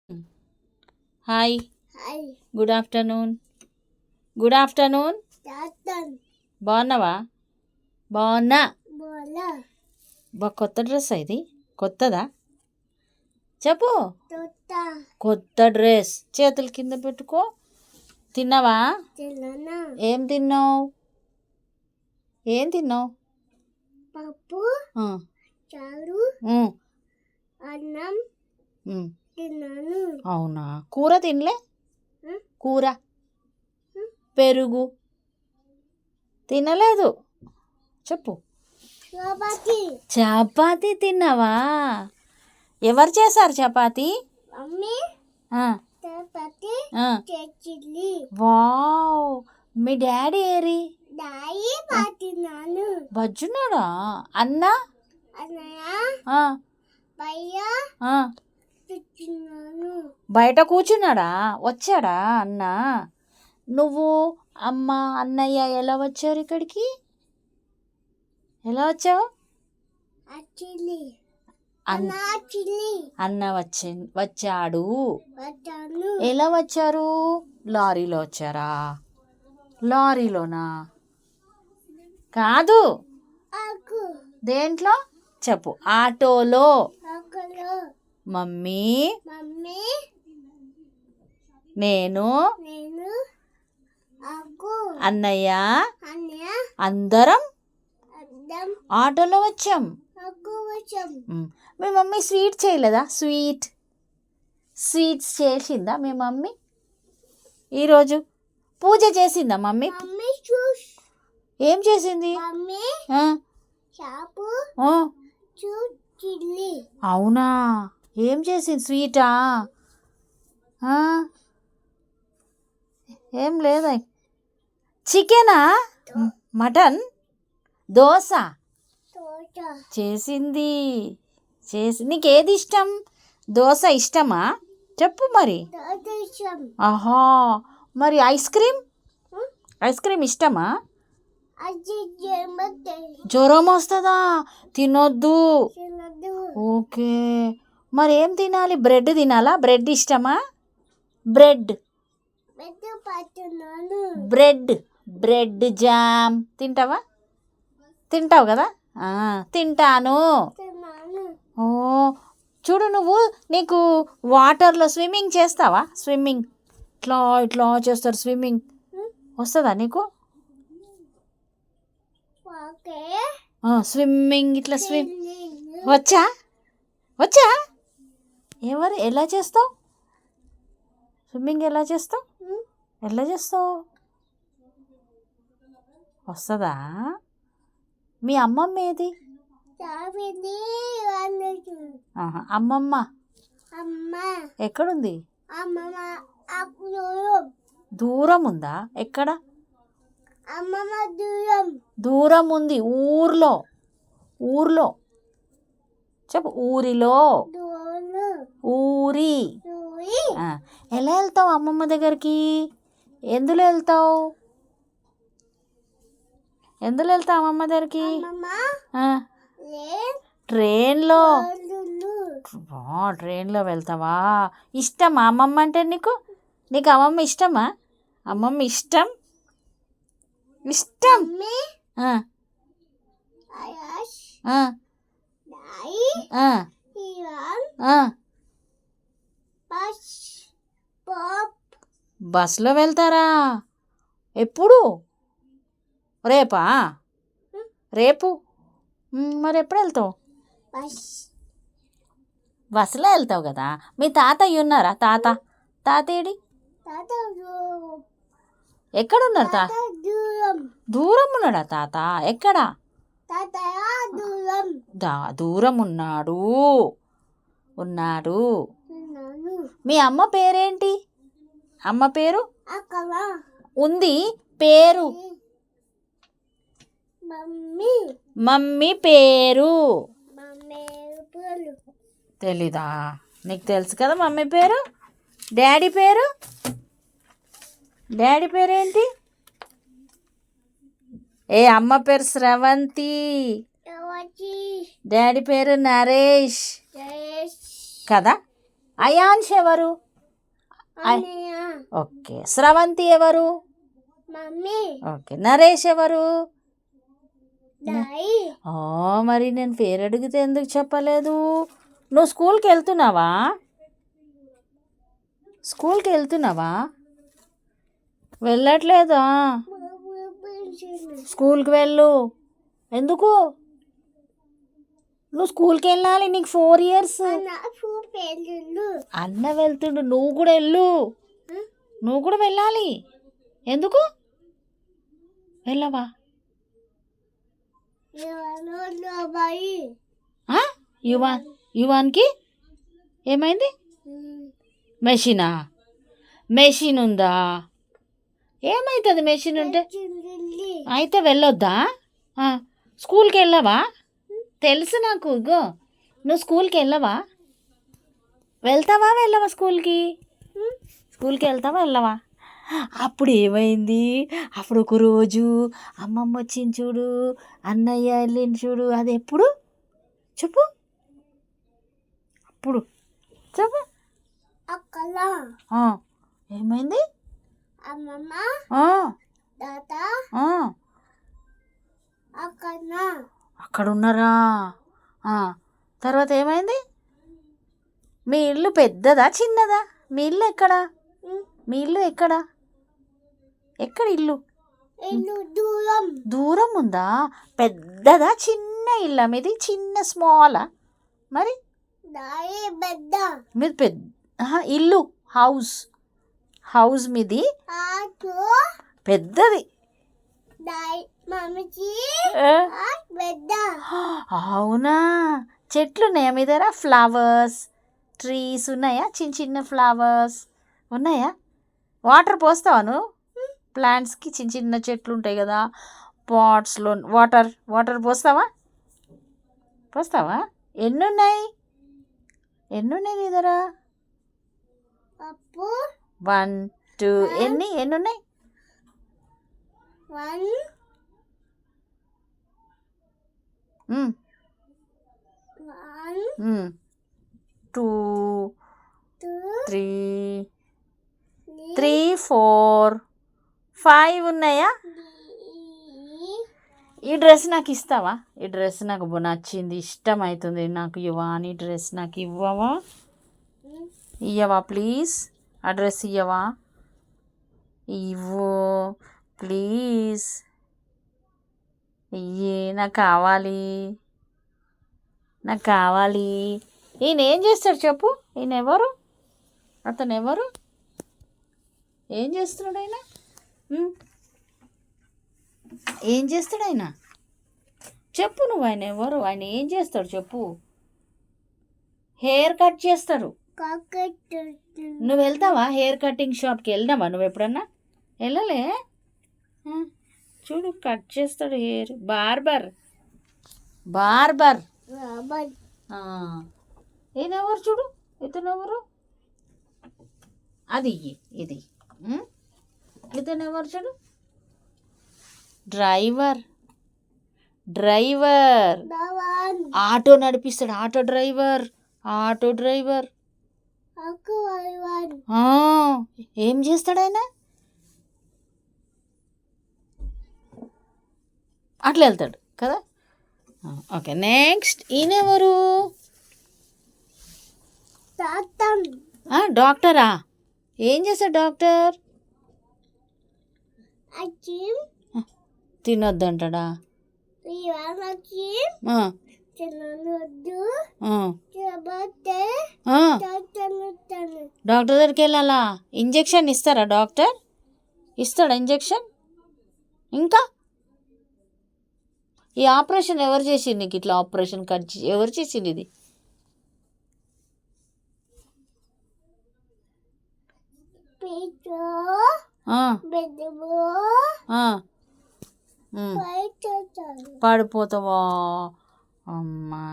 Hi, hi good afternoon. Good afternoon. తాతన్ బాగున్నావా? బాగున్నా. బోలా కొత్త డ్రెస్ ఇది కొత్తదా? చెప్పు. తోట కొత్త డ్రెస్. చేతులు కింద పెట్టుకో. తిన్నావా? తెలనా ఏం తిన్నావు? ఏం తిన్నావు? పప్పు చారు అన్నం తిన్నాను. అవునా? కూర తినలే? ఉం? కూర పెరుగు తినలేదు. చెప్పు. చపాతి చపాతీ తిన్నావా? ఎవరు చేశారు చపాతీ? మమ్మీ ఆ, చపాతి ఆ. చేసింది. వావ్, మీ డాడీ ఏరి? దాయి పాతినాను. బజ్జున్నాడా? అన్న అన్నయ్య ఆ, భయ్య ఆ. తిన్నాను. బయట కూర్చున్నాడా? వచ్చాడా అన్న? నువ్వు అమ్మ అన్నయ్య ఎలా వచ్చారు ఇక్కడికి? ఎలా వచ్చావు? అచ్చిలి అన్న అన్న చిల్లి అన్న వచ్చాడు. వచ్చాను. ఎలా వచ్చారు? లారీలో వచ్చారా? లారీలోనా? కాదు. ఆకు దేంట్లో? చెప్పు. ఆటోలో. ఆకులో మమ్మీ, మమ్మీ నేను, నేను ఆకు అన్నయ్య అన్నయ్య అందరం అద్దం ఆటోలో వచ్చాం. ఆకు వచ్చాం. మీ మమ్మీ స్వీట్ చేయలేదా? స్వీట్స్ చేసిందా మీ మమ్మీ? ఈరోజు పూజ చేసిందా మమ్మీ? మమ్మీ చూస్ ఏం చేసింది? మమ్మీ ఆ, షాపు ఆ. చిల్లి అవునా? ఏం చేసింది? స్వీటా? ఆ, ఏం లేదా? చికెనా? మటన్? దోశ తోట చేసింది. నీకేది ఇష్టం? దోశ ఇష్టమా? చెప్పు మరి. తోట ఇష్టం. ఆహా, మరి ఐస్ క్రీమ్ ఇష్టమా? అది జమతే జ్వరం వస్తుందా? తినొద్దు. చిన్నదు ఓకే, మరి ఏం తినాలి? బ్రెడ్ తినాలా? బ్రెడ్ ఇష్టమా? బ్రెడ్ పెద్ద పట్టున్నాను. బ్రెడ్ జామ్ తింటావా? తింటావు కదా? తింటాను. తిన్నాను. ఓ, చూడు, నీకు వాటర్లో స్విమ్మింగ్ చేస్తావా? స్విమ్మింగ్ ఇట్లా ఇట్లా చేస్తారు. స్విమ్మింగ్ వస్తుందా నీకు? ఓకే స్విమ్మింగ్ ఇట్లా చిల్లి వచ్చా? ఎలా చేస్తావు? స్విమ్మింగ్ ఎలా చేస్తావు? వస్తుందా? మీ అమ్మమ్మ ఏది? చాపింది వాళ్ళు అమ్మమ్మ అమ్మ ఎక్కడుంది? అమ్మమ్మ అప్పుడు దూరం ఉందా? ఎక్కడ? అమ్మమ్మ దూరం దూరం ఉంది. ఊర్లో చెప్పు. ఊరిలో. దూరం ఊరి. దూరి ఎలా వెళ్తావు అమ్మమ్మ దగ్గరికి? ఎందులో వెళ్తావు అమ్మమ్మ దగ్గరికి? అమ్మమ్మ లే ట్రైన్లో. వాళ్ళు ట్రైన్లో వెళ్తావా? ఇష్టమా అమ్మమ్మ అంటే నీకు? అమ్మమ్మ ఇష్టమా? అమ్మమ్మ ఇష్టం. మమ్మీ ఆ, ఆయాష్ ఆ, దాయి ఆ, ఇరాన్ ఆ. బస్ పాప్ బస్సులో వెళ్తారా? ఎప్పుడు? రేపా? రేపు. మరి ఎప్పుడు వెళ్తావు? బస్ బస్సులో వెళ్తావు కదా. మీ తాతయ్య ఉన్నారా? తాతేడి? తాత ఎక్కడున్నారు? దూరం దూరం ఉన్నాడా తాత? ఎక్కడ? తాతయ్య దూరం దూరం ఉన్నాడు. తిన్నాను. మీ అమ్మ పేరేంటి? అమ్మ పేరు అక్కడ ఉంది. పేరు మమ్మీ పేరు మమ్మీ పూలు తెలీదా? నీకు తెలుసు కదా మమ్మీ పేరు. డాడీ పేరేంటి? అమ్మ పేరు స్రవంతి. ఎవరి డాడీ పేరు నరేష్ కదా? అయాన్ష్ ఎవరు? అన్నయ్య ఓకే. స్రవంతి ఎవరు? Mummy okay. నరేష్ ఎవరు? డాడీ మరి నేను పేరు అడిగితే ఎందుకు చెప్పలేదు? నువ్వు స్కూల్కి వెళ్తున్నావా? స్కూల్కి వెళ్తున్నావా? వెళ్ళట్లేదా? స్కూల్కి వెళ్ళు. ఎందుకు? నువ్వు స్కూల్కి వెళ్ళాలి, నీకు 4 years. అన్న వెళ్తుండు, నువ్వు కూడా వెళ్ళు. నువ్వు కూడా వెళ్ళాలి. ఎందుకు వెళ్ళవా? యువాన్కి ఏమైంది? మెషిన్ ఉందా? ఏమవుతుంది మెషిన్ ఉంటే? అయితే వెళ్ళొద్దా? స్కూల్కి వెళ్ళవా? తెలుసు నాకు. ఇగో నువ్వు స్కూల్కి వెళ్ళవా? వెళ్ళవా స్కూల్కి వెళ్ళవా? అప్పుడు ఏమైంది? అప్పుడు ఒక రోజు అమ్మమ్మ వచ్చింది చూడు, అన్నయ్య వెళ్ళింది చూడు. అది ఎప్పుడు చెప్పు? అప్పుడు చెప్పు. ఏమైంది? అమ్మమ్మ తాత అక్కడ ఉన్నారా? తర్వాత ఏమైంది? మీ ఇల్లు పెద్దదా చిన్నదా? మీ ఇల్లు ఎక్కడా? ఎక్కడ ఇల్లు? దూరం ఉందా? పెద్దదా చిన్న ఇల్లా మీది? చిన్న స్మాలా? మరి మీది పెద్ద ఇల్లు, హౌస్ మీది పెద్దది. అవునా? చెట్లు ఉన్నాయా మీ దగ్గర? ఫ్లవర్స్ ట్రీస్ ఉన్నాయా? చిన్న చిన్న ఫ్లవర్స్ ఉన్నాయా? వాటర్ పోస్తావా నువ్వు? ప్లాంట్స్కి చిన్న చిన్న చెట్లు ఉంటాయి కదా, పాట్స్లో వాటర్ పోస్తావా? ఎన్ని ఉన్నాయి నీ దగ్గర? 1 2 ఎన్ని ఉన్నాయి? 1 2 3 4 5 ఉన్నాయా? ఈ డ్రెస్ నాకు ఇస్తావా? ఈ డ్రెస్ నాకు నచ్చింది, ఇష్టం అవుతుంది నాకు. యువాని డ్రెస్ నాకు ఇవ్వవా ప్లీజ్? ఆ డ్రెస్ ఇవ్వవా? ఇవ్వు ప్లీజ్. నాకు కావాలి. ఈయన ఏం చేస్తాడు చెప్పు? ఈయన ఎవరు? అతను ఎవరు? ఏం చేస్తున్నాడు ఆయన? ఏం చేస్తాడు ఆయన? చెప్పు నువ్వు. ఆయన ఎవరు? ఆయన ఏం చేస్తాడు చెప్పు? హెయిర్ కట్ చేస్తాడు. నువ్వు వెళ్తావా? హెయిర్ కటింగ్ షాప్కి వెళ్ళినావా నువ్వు ఎప్పుడన్నా? వెళ్ళలే? చూడు కట్ చేస్తాడు హెయిర్. బార్బర్. ఈయన ఎవరు చూడు? ఇతను ఎవరు? అది ఇది ఇతను ఎవరు చూడు? డ్రైవర్. ఆటో నడిపిస్తాడు. Auto driver. ఏం చేస్తాడు ఆయన? అట్లా వెళ్తాడు కదా. Okay next. ఈయన ఎవరు? డాక్టరా? ఏం చేస్తాడు డాక్టర్? తినొద్దంటాడా? డాక్టర్ దగ్గరికి వెళ్ళాలా? ఇంజెక్షన్ ఇస్తారా? డాక్టర్ ఇస్తాడా ఇంజెక్షన్? ఇంకా ఈ ఆపరేషన్ ఎవరు చేసింది నీకు? ఇట్లా ఆపరేషన్ ఎవరు చేసింది? ఇది పడిపోతావా? అమ్మా.